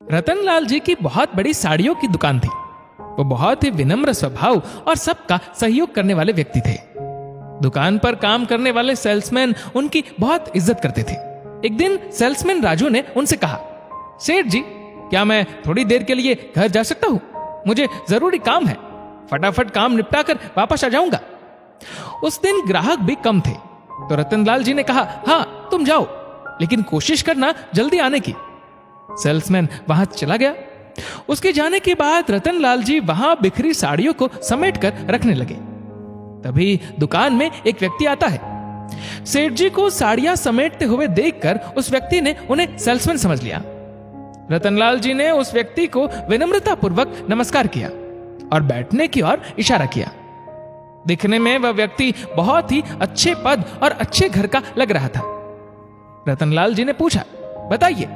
रतनलाल जी की बहुत बड़ी साड़ियों की दुकान थी। वो बहुत ही विनम्र स्वभाव और सबका सहयोग करने वाले व्यक्ति थे। दुकान पर काम करने वाले सेल्समैन उनकी बहुत इज्जत करते थे। एक दिन सेल्समैन राजू ने उनसे कहा, सेठ जी, क्या मैं थोड़ी देर के लिए घर जा सकता हूं? मुझे जरूरी काम है, फटाफट काम निपटा कर वापस आ जाऊंगा। उस दिन ग्राहक भी कम थे, तो रतनलाल जी ने कहा, हाँ तुम जाओ, लेकिन कोशिश करना जल्दी आने की। सेल्समैन वहां चला गया। उसके जाने के बाद रतनलाल जी वहां बिखरी साड़ियों को समेट कर रखने लगे। तभी दुकान में एक व्यक्ति आता है। सेठ जी को साड़ियां समेटते हुए देखकर उस व्यक्ति ने उन्हें सेल्समैन समझ लिया। रतनलाल जी ने उस व्यक्ति को विनम्रता पूर्वक नमस्कार किया और बैठने की ओर इशारा किया। दिखने में वह व्यक्ति बहुत ही अच्छे पद और अच्छे घर का लग रहा था। रतनलाल जी ने पूछा, बताइए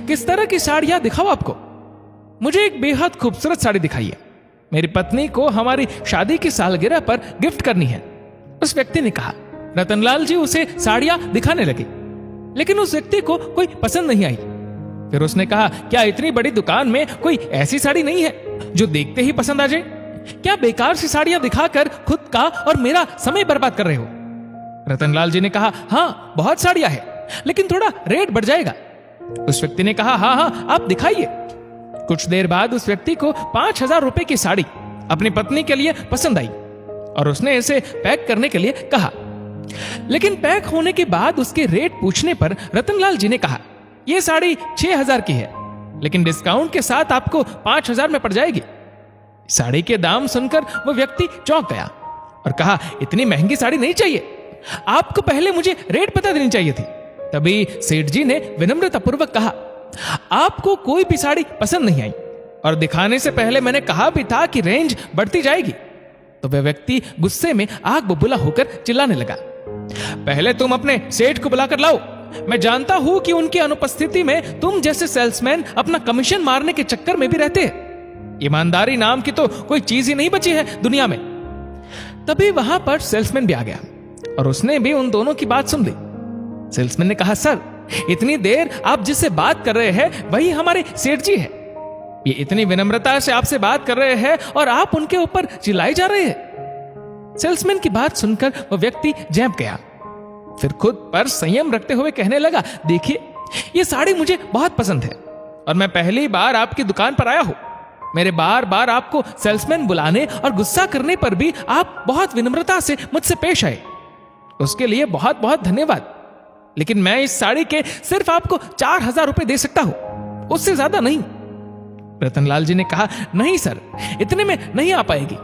किस तरह की साड़ियां दिखाओ आपको? मुझे एक बेहद खूबसूरत साड़ी दिखाइए, मेरी पत्नी को हमारी शादी की सालगिरह पर गिफ्ट करनी है। उस व्यक्ति ने कहा। रतनलाल जी उसे साड़ियां दिखाने लगे, लेकिन उस व्यक्ति को कोई पसंद नहीं आई। फिर उसने कहा, क्या इतनी बड़ी दुकान में कोई ऐसी साड़ी नहीं है जो देखते ही पसंद आ जाए? क्या बेकार सी साड़ियां दिखाकर खुद का और मेरा समय बर्बाद कर रहे हो? रतनलाल जी ने कहा, हाँ बहुत साड़ियां हैं, लेकिन थोड़ा रेट बढ़ जाएगा। उस व्यक्ति ने कहा, हाँ हाँ आप दिखाइए। कुछ देर बाद उस व्यक्ति को 5,000 रुपए की साड़ी अपनी पत्नी के लिए पसंद आई और उसने इसे पैक करने के लिए कहा। लेकिन पैक होने के बाद उसके रेट पूछने पर रतनलाल जी ने कहा, यह साड़ी 6,000 की है, लेकिन डिस्काउंट के साथ आपको 5,000 में पड़ जाएगी। साड़ी के दाम सुनकर वो व्यक्ति चौंक गया और कहा, इतनी महंगी साड़ी नहीं चाहिए, आपको पहले मुझे रेट बता देनी चाहिए थी। तभी सेठ जी ने विनम्रतापूर्वक कहा, आपको कोई भी साड़ी पसंद नहीं आई और दिखाने से पहले मैंने कहा भी था कि रेंज बढ़ती जाएगी। तो वह व्यक्ति गुस्से में आग बबूला होकर चिल्लाने लगा, पहले तुम अपने सेठ को बुलाकर लाओ। मैं जानता हूं कि उनकी अनुपस्थिति में तुम जैसे सेल्समैन अपना कमीशन मारने के चक्कर में भी रहते हैं। ईमानदारी नाम की तो कोई चीज ही नहीं बची है दुनिया में। तभी वहां पर सेल्समैन भी आ गया और उसने भी उन दोनों की बात सुन ली। सेल्समैन ने कहा, सर इतनी देर आप जिससे बात कर रहे हैं वही हमारे सेठ जी है। ये इतनी विनम्रता से आपसे बात कर रहे हैं और आप उनके ऊपर चिल्लाए जा रहे हैं। सेल्समैन की बात सुनकर वह व्यक्ति जैंप गया, फिर खुद पर संयम रखते हुए कहने लगा, देखिए ये साड़ी मुझे बहुत पसंद है और मैं पहली बार आपकी दुकान पर आया हूं। मेरे बार बार आपको सेल्समैन बुलाने और गुस्सा करने पर भी आप बहुत विनम्रता से मुझसे पेश आए, उसके लिए बहुत बहुत धन्यवाद। लेकिन मैं इस साड़ी के सिर्फ आपको 4,000 रुपए दे सकता हूं, उससे ज्यादा नहीं। रतनलाल जी ने कहा, नहीं सर, इतने में नहीं आ पाएगी।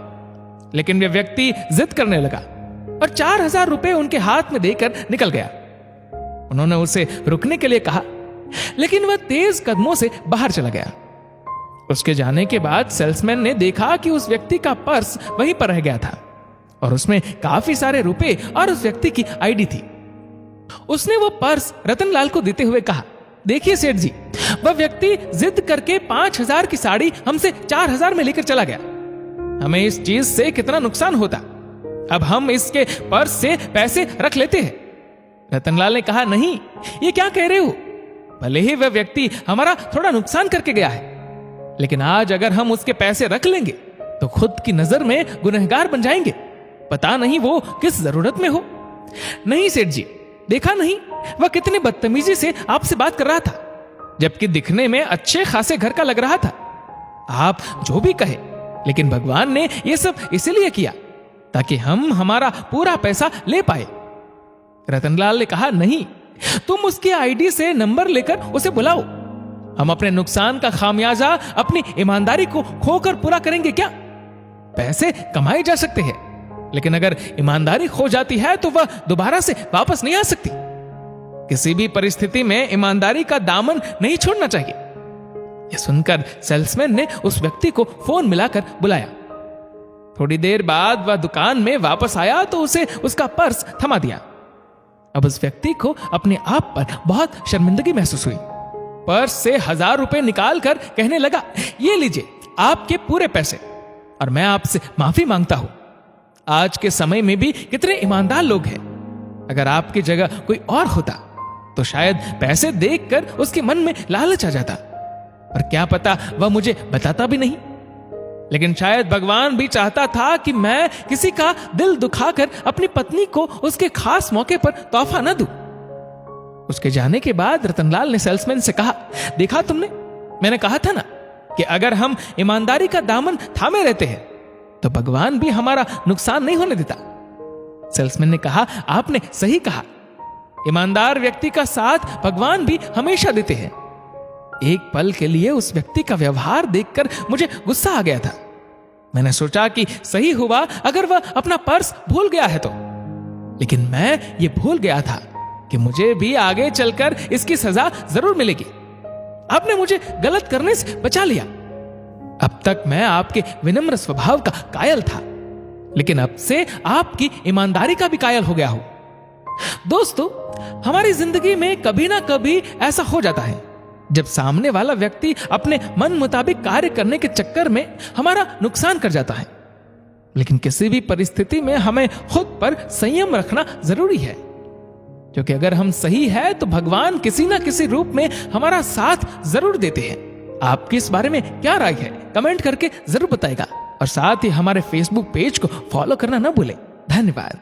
लेकिन वह व्यक्ति जिद करने लगा और 4,000 रुपए उनके हाथ में देकर निकल गया। उन्होंने उसे रुकने के लिए कहा, लेकिन वह तेज कदमों से बाहर चला गया। उसके जाने के बाद सेल्समैन ने देखा कि उस व्यक्ति का पर्स वहीं पर रह गया था और उसमें काफी सारे रुपए और उस व्यक्ति की आईडी थी। उसने वो पर्स रतनलाल को देते हुए कहा, देखिए सेठ जी, वह व्यक्ति जिद करके 5,000 की साड़ी हमसे 4,000 में लेकर चला गया। हमें इस चीज से कितना नुकसान होता, अब हम इसके पर्स से पैसे रख लेते हैं। रतनलाल ने कहा, नहीं, ये क्या कह रहे हो? भले ही वह व्यक्ति हमारा थोड़ा नुकसान करके गया है, लेकिन आज अगर हम उसके पैसे रख लेंगे तो खुद की नजर में गुनहगार बन जाएंगे। पता नहीं वो किस जरूरत में हो। नहीं सेठ जी, देखा नहीं वह कितनी बदतमीजी से आपसे बात कर रहा था, जबकि दिखने में अच्छे खासे घर का लग रहा था। आप जो भी कहे, लेकिन भगवान ने यह सब इसलिए किया ताकि हम हमारा पूरा पैसा ले पाए। रतनलाल ने कहा, नहीं, तुम उसकी आईडी से नंबर लेकर उसे बुलाओ। हम अपने नुकसान का खामियाजा अपनी ईमानदारी को खोकर पूरा करेंगे क्या? पैसे कमाए जा सकते हैं, लेकिन अगर ईमानदारी खो जाती है तो वह दोबारा से वापस नहीं आ सकती। किसी भी परिस्थिति में ईमानदारी का दामन नहीं छोड़ना चाहिए। यह सुनकर सेल्समैन ने उस व्यक्ति को फोन मिलाकर बुलाया। थोड़ी देर बाद वह दुकान में वापस आया तो उसे उसका पर्स थमा दिया। अब उस व्यक्ति को अपने आप पर बहुत शर्मिंदगी महसूस हुई। पर्स से 1,000 रुपए निकालकर कहने लगा, ये लीजिए आपके पूरे पैसे, और मैं आपसे माफी मांगता हूं। आज के समय में भी कितने ईमानदार लोग हैं। अगर आपकी जगह कोई और होता तो शायद पैसे देखकर उसके मन में लालच आ जाता, और क्या पता वह मुझे बताता भी नहीं। लेकिन शायद भगवान भी चाहता था कि मैं किसी का दिल दुखाकर अपनी पत्नी को उसके खास मौके पर तोहफा न दूं। उसके जाने के बाद रतनलाल ने सेल्समैन से कहा, देखा तुमने, मैंने कहा था ना कि अगर हम ईमानदारी का दामन थामे रहते हैं तो भगवान भी हमारा नुकसान नहीं होने देता। सेल्समैन ने कहा, आपने सही कहा, ईमानदार व्यक्ति का साथ भगवान भी हमेशा देते हैं। एक पल के लिए उस व्यक्ति का व्यवहार देखकर मुझे गुस्सा आ गया था। मैंने सोचा कि सही हुआ अगर वह अपना पर्स भूल गया है तो, लेकिन मैं ये भूल गया था कि मुझे भी आगे चलकर इसकी सजा जरूर मिलेगी। आपने मुझे गलत करने से बचा लिया। अब तक मैं आपके विनम्र स्वभाव का कायल था, लेकिन अब से आपकी ईमानदारी का भी कायल हो गया हूं। दोस्तों, हमारी जिंदगी में कभी ना कभी ऐसा हो जाता है जब सामने वाला व्यक्ति अपने मन मुताबिक कार्य करने के चक्कर में हमारा नुकसान कर जाता है। लेकिन किसी भी परिस्थिति में हमें खुद पर संयम रखना जरूरी है, क्योंकि अगर हम सही है तो भगवान किसी ना किसी रूप में हमारा साथ जरूर देते हैं। आपकी इस बारे में क्या राय है, कमेंट करके जरूर बताएगा, और साथ ही हमारे फेसबुक पेज को फॉलो करना ना भूलें। धन्यवाद।